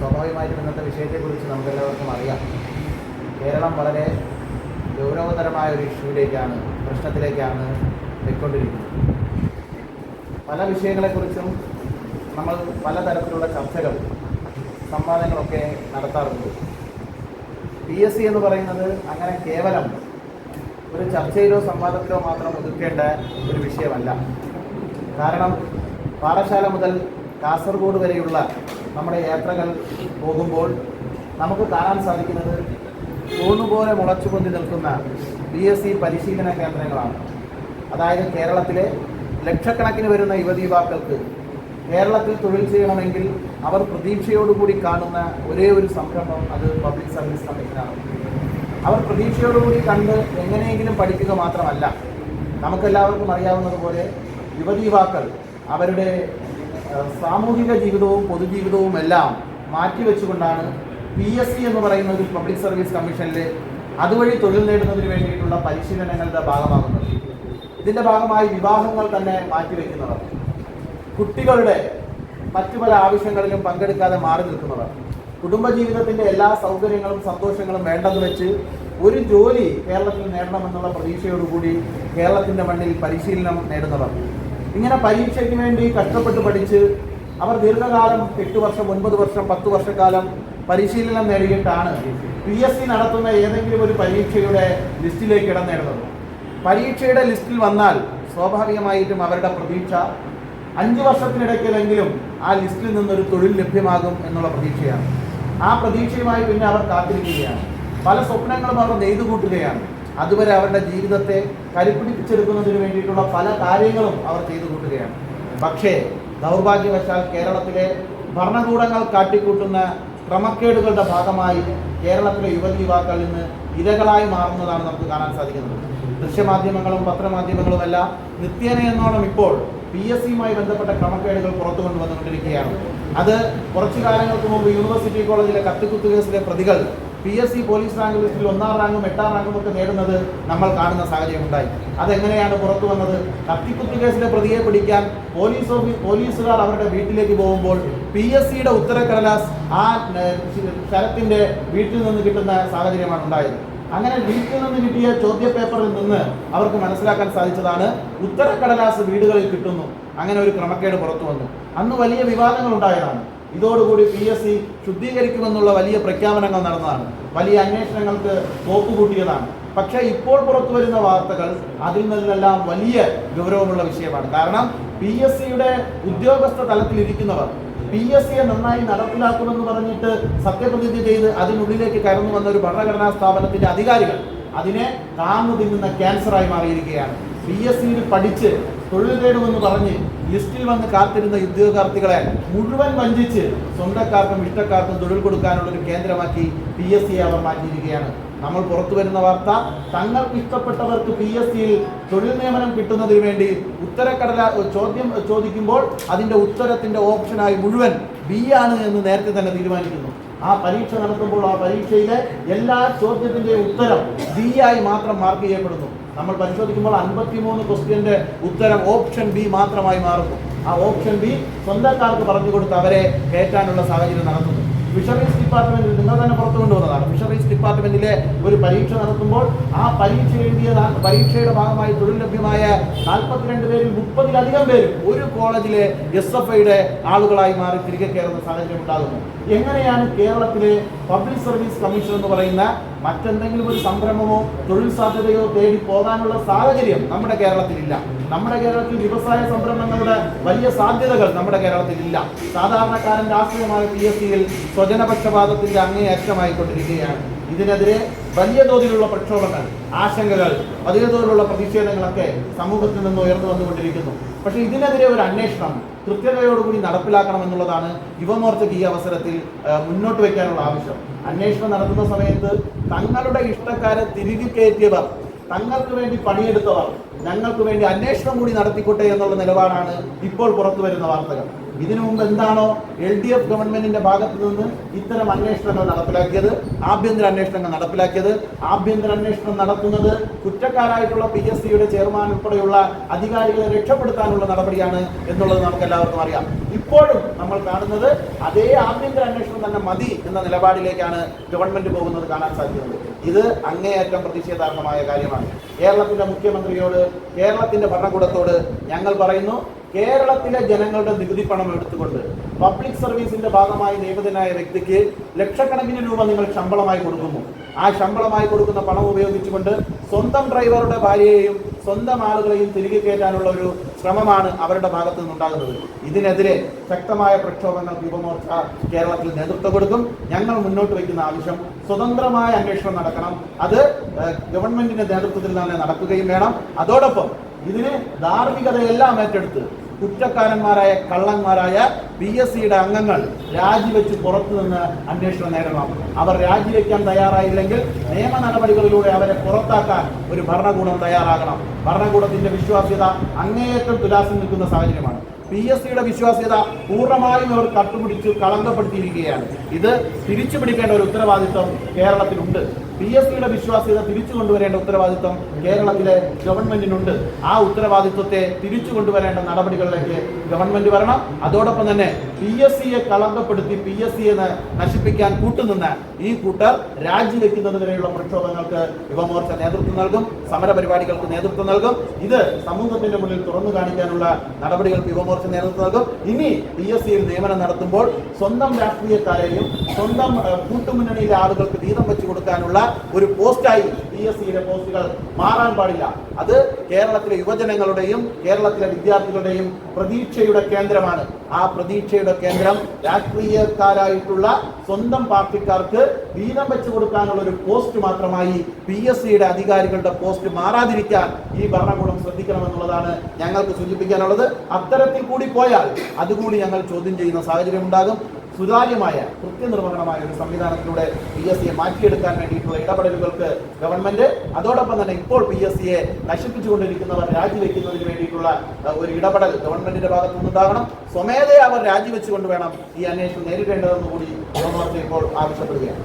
സ്വാഭാവികമായിട്ടും ഇന്നത്തെ വിഷയത്തെക്കുറിച്ച് നമുക്കെല്ലാവർക്കും അറിയാം. കേരളം വളരെ ഗൗരവതരമായ ഒരു ഇഷ്യൂവിലേക്കാണ്, പ്രശ്നത്തിലേക്കാണ് പോയിക്കൊണ്ടിരിക്കുന്നത്. പല വിഷയങ്ങളെക്കുറിച്ചും നമ്മൾ പലതരത്തിലുള്ള ചർച്ചകൾ, സംവാദങ്ങളൊക്കെ നടത്താറുണ്ട്. PSC എന്ന് പറയുന്നത് അങ്ങനെ കേവലം ഒരു ചർച്ചയിലോ സംവാദത്തിലോ മാത്രം ഒതുക്കേണ്ട ഒരു വിഷയമല്ല. കാരണം പാഠശാല മുതൽ കാസർഗോഡ് വരെയുള്ള നമ്മുടെ യാത്രകൾ പോകുമ്പോൾ നമുക്ക് കാണാൻ സാധിക്കുന്നത് പൂർണ്ണപോലെ മുളച്ചുപൊന്തി നിൽക്കുന്ന PSC പരിശീലന കേന്ദ്രങ്ങളാണ്. അതായത് കേരളത്തിലെ ലക്ഷക്കണക്കിന് വരുന്ന യുവതീവാക്കൾക്ക് കേരളത്തിൽ തൊഴിൽ ചെയ്യണമെങ്കിൽ അവർ പ്രതീക്ഷയോടുകൂടി കാണുന്ന ഒരേ ഒരു സംരംഭം അത് പബ്ലിക് സർവീസ് കമ്മീഷനാണ്. അവർ പ്രതീക്ഷയോടുകൂടി കണ്ട് എങ്ങനെയെങ്കിലും പഠിക്കുക മാത്രമല്ല, നമുക്കെല്ലാവർക്കും അറിയാവുന്നതുപോലെ യുവതീവാക്കൾ അവരുടെ സാമൂഹിക ജീവിതവും പൊതുജീവിതവും എല്ലാം മാറ്റിവെച്ചുകൊണ്ടാണ് PSC എന്ന് പറയുന്ന ഒരു പബ്ലിക് സർവീസ് കമ്മീഷനിൽ അതുവഴി തൊഴിൽ നേടുന്നതിന് വേണ്ടിയിട്ടുള്ള പരിശീലനങ്ങളുടെ ഭാഗമാകുന്നത്. ഇതിൻ്റെ ഭാഗമായി വിവാഹങ്ങൾ തന്നെ മാറ്റിവെക്കുന്നവർ, കുട്ടികളുടെ മറ്റു പല ആവശ്യങ്ങളിലും പങ്കെടുക്കാതെ മാറി നിൽക്കുന്നവർ, കുടുംബജീവിതത്തിൻ്റെ എല്ലാ സൗകര്യങ്ങളും സന്തോഷങ്ങളും വേണ്ടെന്ന് വെച്ച് ഒരു ജോലി കേരളത്തിൽ നേടണമെന്നുള്ള പ്രതീക്ഷയോടുകൂടി കേരളത്തിൻ്റെ മണ്ണിൽ പരിശീലനം നേടുന്നവർ, ഇങ്ങനെ പരീക്ഷയ്ക്ക് വേണ്ടി കഷ്ടപ്പെട്ട് പഠിച്ച് അവർ ദീർഘകാലം 8 വർഷം 9 വർഷം 10 വർഷക്കാലം പരിശീലനം നേടിയിട്ടാണ് PSC നടത്തുന്ന ഏതെങ്കിലും ഒരു പരീക്ഷയുടെ ലിസ്റ്റിലേക്ക് ഇടം നേടുന്നത്. പരീക്ഷയുടെ ലിസ്റ്റിൽ വന്നാൽ സ്വാഭാവികമായിട്ടും അവരുടെ പ്രതീക്ഷ 5 വർഷത്തിനിടയ്ക്കെങ്കിലും ആ ലിസ്റ്റിൽ നിന്നൊരു തൊഴിൽ ലഭ്യമാകും എന്നുള്ള പ്രതീക്ഷയാണ്. ആ പ്രതീക്ഷയുമായി പിന്നെ അവർ കാത്തിരിക്കുകയാണ്. പല സ്വപ്നങ്ങളും അവർ നെയ്തുകൂട്ടുകയാണ്. അതുവരെ അവരുടെ ജീവിതത്തെ കരുപ്പിടിപ്പിച്ചെടുക്കുന്നതിന് വേണ്ടിയിട്ടുള്ള പല കാര്യങ്ങളും അവർ ചെയ്തു കൂട്ടുകയാണ്. പക്ഷേ ദൗർഭാഗ്യവശാൽ കേരളത്തിലെ ഭരണകൂടങ്ങൾ കാട്ടിക്കൂട്ടുന്ന ക്രമക്കേടുകളുടെ ഭാഗമായി കേരളത്തിലെ യുവതീവാക്കൾ ഇന്ന് ഇരകളായി മാറുന്നതാണ് നമുക്ക് കാണാൻ സാധിക്കുന്നത്. ദൃശ്യമാധ്യമങ്ങളും പത്രമാധ്യമങ്ങളും എല്ലാം നിത്യേന എന്നോണം ഇപ്പോൾ PSCയുമായി ബന്ധപ്പെട്ട ക്രമക്കേടുകൾ പുറത്തു കൊണ്ടുവന്നുകൊണ്ടിരിക്കുകയാണ്. അത് കുറച്ചു കാലങ്ങൾക്ക് മുമ്പ് യൂണിവേഴ്സിറ്റി കോളേജിലെ കത്തിക്കുത്ത് കേസിലെ പ്രതികൾ PSC പോലീസ് റാങ്ക് ലിസ്റ്റിൽ 1ാം റാങ്കും 8ാം റാങ്കും ഒക്കെ നേടുന്നത് നമ്മൾ കാണുന്ന സാഹചര്യം ഉണ്ടായി. അതെങ്ങനെയാണ് പുറത്തു വന്നത്? കത്തിക്കുത്ത് കേസിലെ പ്രതിയെ പിടിക്കാൻ പോലീസുകാർ അവരുടെ വീട്ടിലേക്ക് പോകുമ്പോൾ PSCയുടെ ഉത്തരക്കടലാസ് ആ ശരത്തിന്റെ വീട്ടിൽ നിന്ന് കിട്ടുന്ന സാഹചര്യമാണ് ഉണ്ടായത്. അങ്ങനെ വീട്ടിൽ നിന്ന് കിട്ടിയ ചോദ്യപേപ്പറിൽ നിന്ന് അവർക്ക് മനസ്സിലാക്കാൻ സാധിച്ചതാണ് ഉത്തരക്കടലാസ് വീടുകളിൽ കിട്ടുന്നു. അങ്ങനെ ഒരു ക്രമക്കേട് പുറത്തു വന്നു. അന്ന് വലിയ വിവാദങ്ങൾ ഉണ്ടായതാണ്. ഇതോടുകൂടി PSC ശുദ്ധീകരിക്കുമെന്നുള്ള വലിയ പ്രഖ്യാപനങ്ങൾ നടന്നതാണ്. വലിയ അന്വേഷണങ്ങൾക്ക് കോപ്പുകൂട്ടിയതാണ്. പക്ഷേ ഇപ്പോൾ പുറത്തു വരുന്ന വാർത്തകൾ അതിൽ നിന്നെല്ലാം വലിയ ഗൗരവമുള്ള വിഷയമാണ്. കാരണം PSCയുടെ ഉദ്യോഗസ്ഥ തലത്തിലിരിക്കുന്നവർ PSCയെ നന്നായി നടപ്പിലാക്കുമെന്ന് പറഞ്ഞിട്ട് സത്യപ്രതിജ്ഞ ചെയ്ത് അതിനുള്ളിലേക്ക് കയറുന്നു വന്ന ഒരു ഭരണഘടനാ സ്ഥാപനത്തിന്റെ അധികാരികൾ അതിനെ കാർന്നു തിന്നുന്ന ക്യാൻസറായി മാറിയിരിക്കുകയാണ്. PSCയിൽ പഠിച്ച് തൊഴിൽ നേടുമെന്ന് പറഞ്ഞ് ലിസ്റ്റിൽ വന്ന് കാത്തിരുന്ന ഉദ്യോഗാർത്ഥികളെ മുഴുവൻ വഞ്ചിച്ച് സ്വന്തക്കാർക്കും ഇഷ്ടക്കാർക്കും തൊഴിൽ കൊടുക്കാനുള്ളൊരു കേന്ദ്രമാക്കി PSCയെ അവർ മാറ്റിയിരിക്കുകയാണ്. നമ്മൾ പുറത്തു വരുന്ന വാർത്ത, തങ്ങൾക്ക് ഇഷ്ടപ്പെട്ടവർക്ക് PSCയിൽ തൊഴിൽ നിയമനം കിട്ടുന്നതിന് വേണ്ടി ചോദ്യം ചോദിക്കുമ്പോൾ അതിൻ്റെ ഉത്തരത്തിൻ്റെ ഓപ്ഷനായി മുഴുവൻ B ആണ് എന്ന് നേരത്തെ തന്നെ തീരുമാനിക്കുന്നു. ആ പരീക്ഷ നടത്തുമ്പോൾ ആ പരീക്ഷയിലെ എല്ലാ ചോദ്യത്തിൻ്റെയും ഉത്തരം B ആയി മാത്രം മാർക്ക് ചെയ്യപ്പെടുന്നു. നമ്മൾ പരിശോധിക്കുമ്പോൾ 53 ക്വസ്റ്റ്യൻ്റെ ഉത്തരം ഓപ്ഷൻ B മാത്രമായി മാറുന്നു. ആ ഓപ്ഷൻ B സ്വന്തക്കാർക്ക് പറഞ്ഞു കൊടുത്ത് അവരെ കയറ്റാനുള്ള സാഹചര്യം നടത്തുന്നു. ഫിഷറീസ് ഡിപ്പാർട്ട്മെന്റിൽ നിങ്ങൾ തന്നെ പുറത്തു കൊണ്ടുവന്നതാണ്. ഫിഷറീസ് ഡിപ്പാർട്ട്മെന്റിലെ ഒരു പരീക്ഷ നടത്തുമ്പോൾ ആ പരീക്ഷ എഴുതിയ പരീക്ഷയുടെ ഭാഗമായി തൊഴിൽ ലഭ്യമായ 42 പേരിൽ 30-ലധികം പേരും ഒരു കോളേജിലെ SFIയുടെ ആളുകളായി മാറി തിരികെ കയറുന്ന സാഹചര്യം ഉണ്ടാകുന്നു. എങ്ങനെയാണ് കേരളത്തിലെ പബ്ലിക് സർവീസ് കമ്മീഷൻ എന്ന് പറയുന്ന മറ്റെന്തെങ്കിലും ഒരു സംരംഭമോ തൊഴിൽ സാധ്യതയോ തേടി പോകാനുള്ള സാഹചര്യം നമ്മുടെ കേരളത്തിലില്ല. നമ്മുടെ കേരളത്തിൽ വ്യവസായ സംരംഭങ്ങളുടെ വലിയ സാധ്യതകൾ നമ്മുടെ കേരളത്തിലില്ല. സാധാരണക്കാരൻ്റെ ആശ്രയമായ PSCയിൽ സ്വജനപക്ഷപാതത്തിന്റെ അങ്ങേയറ്റമായിക്കൊണ്ടിരിക്കുകയാണ്. ഇതിനെതിരെ വലിയ തോതിലുള്ള പ്രക്ഷോഭങ്ങൾ, ആശങ്കകൾ, വലിയ തോതിലുള്ള പ്രതിഷേധങ്ങളൊക്കെ സമൂഹത്തിൽ നിന്ന് ഉയർന്നു വന്നുകൊണ്ടിരിക്കുന്നു. പക്ഷേ ഇതിനെതിരെ ഒരു അന്വേഷണം കൃത്യതയോടുകൂടി നടപ്പിലാക്കണമെന്നുള്ളതാണ് യുവമോർച്ചയ്ക്ക് ഈ അവസരത്തിൽ മുന്നോട്ട് വയ്ക്കാനുള്ള ആവശ്യം. അന്വേഷണം നടത്തുന്ന സമയത്ത് തങ്ങളുടെ ഇഷ്ടക്കാരെ തിരികെ കയറ്റിയവർ, തങ്ങൾക്ക് വേണ്ടി പണിയെടുത്തവർ ഞങ്ങൾക്ക് വേണ്ടി അന്വേഷണം കൂടി നടത്തിക്കോട്ടെ എന്നുള്ള നിലപാടാണ് ഇപ്പോൾ പുറത്തു വരുന്ന വാർത്തകൾ. ഇതിനു മുമ്പ് എന്താണോ LDF ഗവൺമെന്റിന്റെ ഭാഗത്ത് നിന്ന് ഇത്തരം അന്വേഷണങ്ങൾ നടപ്പിലാക്കിയത്, ആഭ്യന്തര അന്വേഷണങ്ങൾ നടപ്പിലാക്കിയത്, ആഭ്യന്തര അന്വേഷണം നടത്തുന്നത് കുറ്റക്കാരായിട്ടുള്ള PSCയുടെ ചെയർമാൻ ഉൾപ്പെടെയുള്ള അധികാരികളെ രക്ഷപ്പെടുത്താനുള്ള നടപടിയാണ് എന്നുള്ളത് നമുക്ക് എല്ലാവർക്കും അറിയാം. ഇപ്പോഴും നമ്മൾ കാണുന്നത് അതേ ആഭ്യന്തര അന്വേഷണം തന്നെ മതി എന്ന നിലപാടിലേക്കാണ് ഗവൺമെന്റ് പോകുന്നത് കാണാൻ സാധിക്കുന്നത്. ഇത് അങ്ങേയറ്റം പ്രതിഷേധാർഹമായ കാര്യമാണ്. കേരളത്തിന്റെ മുഖ്യമന്ത്രിയോട്, കേരളത്തിന്റെ ഭരണകൂടത്തോട് ഞങ്ങൾ പറയുന്നു, കേരളത്തിലെ ജനങ്ങളുടെ നികുതി പണം എടുത്തുകൊണ്ട് പബ്ലിക് സർവീസിന്റെ ഭാഗമായി നിയമിതനായ വ്യക്തിക്ക് ലക്ഷക്കണക്കിന് രൂപ നിങ്ങൾ ശമ്പളമായി കൊടുക്കുന്നു. ആ ശമ്പളമായി കൊടുക്കുന്ന പണം ഉപയോഗിച്ചുകൊണ്ട് സ്വന്തം ഡ്രൈവറുടെ ഭാര്യയെയും സ്വന്തം ആളുകളെയും തിരികെ കയറ്റാനുള്ള ഒരു ശ്രമമാണ് അവരുടെ ഭാഗത്തു നിന്നുണ്ടാകുന്നത്. ഇതിനെതിരെ ശക്തമായ പ്രക്ഷോഭങ്ങൾക്ക് യുവമോർച്ച കേരളത്തിൽ നേതൃത്വം കൊടുക്കും. ഞങ്ങൾ മുന്നോട്ട് വയ്ക്കുന്ന ആവശ്യം സ്വതന്ത്രമായ അന്വേഷണം നടക്കണം. അത് ഗവൺമെന്റിന്റെ നേതൃത്വത്തിൽ തന്നെ നടക്കുകയും വേണം. അതോടൊപ്പം ഇതിന് ധാർമ്മികതയെല്ലാം ഏറ്റെടുത്ത് കുറ്റക്കാരന്മാരായ കള്ളന്മാരായ PSCയുടെ അംഗങ്ങൾ രാജിവെച്ച് പുറത്തുനിന്ന് അന്വേഷണം നേടണം. അവർ രാജിവെക്കാൻ തയ്യാറായില്ലെങ്കിൽ നിയമ നടപടികളിലൂടെ അവരെ പുറത്താക്കാൻ ഒരു ഭരണകൂടം തയ്യാറാകണം. ഭരണകൂടത്തിന്റെ വിശ്വാസ്യത അങ്ങേയറ്റം തുലാസിൽ നിൽക്കുന്ന സാഹചര്യമാണ്. PSCയുടെ വിശ്വാസ്യത പൂർണ്ണമായും അവർ കട്ടുപിടിച്ച് കളങ്കപ്പെടുത്തിയിരിക്കുകയാണ്. ഇത് തിരിച്ചു പിടിക്കേണ്ട ഒരു ഉത്തരവാദിത്വം കേരളത്തിലുണ്ട്. PSCയുടെ വിശ്വാസ്യത തിരിച്ചു കൊണ്ടുവരേണ്ട ഉത്തരവാദിത്വം കേരളത്തിലെ ഗവൺമെന്റിനുണ്ട്. ആ ഉത്തരവാദിത്വത്തെ തിരിച്ചു കൊണ്ടുവരേണ്ട നടപടികളിലേക്ക് ഗവൺമെന്റ് വരണം. അതോടൊപ്പം തന്നെ PSCയെ കളങ്കപ്പെടുത്തി PSCയെ നശിപ്പിക്കാൻ കൂട്ടുനിന്ന ഈ കൂട്ടർ രാജിവെക്കുന്നത് വരെയുള്ള പ്രക്ഷോഭങ്ങൾക്ക് യുവമോർച്ച നേതൃത്വം നൽകും, സമരപരിപാടികൾക്ക് നേതൃത്വം നൽകും. ഇത് സമൂഹത്തിന്റെ മുന്നിൽ തുറന്നു കാണിക്കാനുള്ള നടപടികൾക്ക് യുവമോർച്ച നേതൃത്വം നൽകും. ഇനി PSCയിൽ നിയമനം നടത്തുമ്പോൾ സ്വന്തം രാഷ്ട്രീയക്കാരെയും സ്വന്തം കൂട്ടുമുന്നണിയിലെ ആളുകൾക്ക് വീതം വെച്ചു കൊടുക്കാനുള്ള ഒരു പോസ്റ്റായി PSCയുടെ പോസ്റ്റുകൾ മാറാൻ പാടില്ല. അത് കേരളത്തിലെ യുവജനങ്ങളുടെയും കേരളത്തിലെ വിദ്യാർത്ഥികളുടെയും പ്രതീക്ഷയുടെ കേന്ദ്രമാണ്. ആ പ്രതീക്ഷയുടെ കേന്ദ്രം രാഷ്ട്രീയക്കാരായിട്ടുള്ള സ്വന്തം പാർട്ടിക്കാർക്ക് വീതം വെച്ചു കൊടുക്കാനുള്ള ഒരു പോസ്റ്റ് മാത്രമായി PSCയുടെ അധികാരികളുടെ പോസ്റ്റ് മാറാതിരിക്കാൻ ഈ ഭരണകൂടം ശ്രദ്ധിക്കണമെന്നുള്ളതാണ് ഞങ്ങൾക്ക് സൂചിപ്പിക്കാനുള്ളത്. അത്തരത്തിൽ കൂടി പോയാൽ അതുകൂടി ഞങ്ങൾ ചോദ്യം ചെയ്യുന്ന സാഹചര്യം ഉണ്ടാകും. സുതാര്യമായ കൃത്യനിർവഹണമായ ഒരു സംവിധാനത്തിലൂടെ PSCയെ മാറ്റിയെടുക്കാൻ വേണ്ടിയിട്ടുള്ള ഇടപെടലുകൾക്ക് ഗവൺമെന്റ്, അതോടൊപ്പം തന്നെ ഇപ്പോൾ PSCയെ നശിപ്പിച്ചുകൊണ്ടിരിക്കുന്നവർ രാജിവെക്കുന്നതിന് വേണ്ടിയിട്ടുള്ള ഒരു ഇടപെടൽ ഗവൺമെന്റിന്റെ ഭാഗത്തു നിന്നുണ്ടാകണം. സ്വമേധയാ അവർ രാജിവെച്ചുകൊണ്ട് വേണം ഈ അന്വേഷണം നേരിടേണ്ടതെന്ന് കൂടി യുവമോർച്ച ഇപ്പോൾ ആവശ്യപ്പെടുകയാണ്.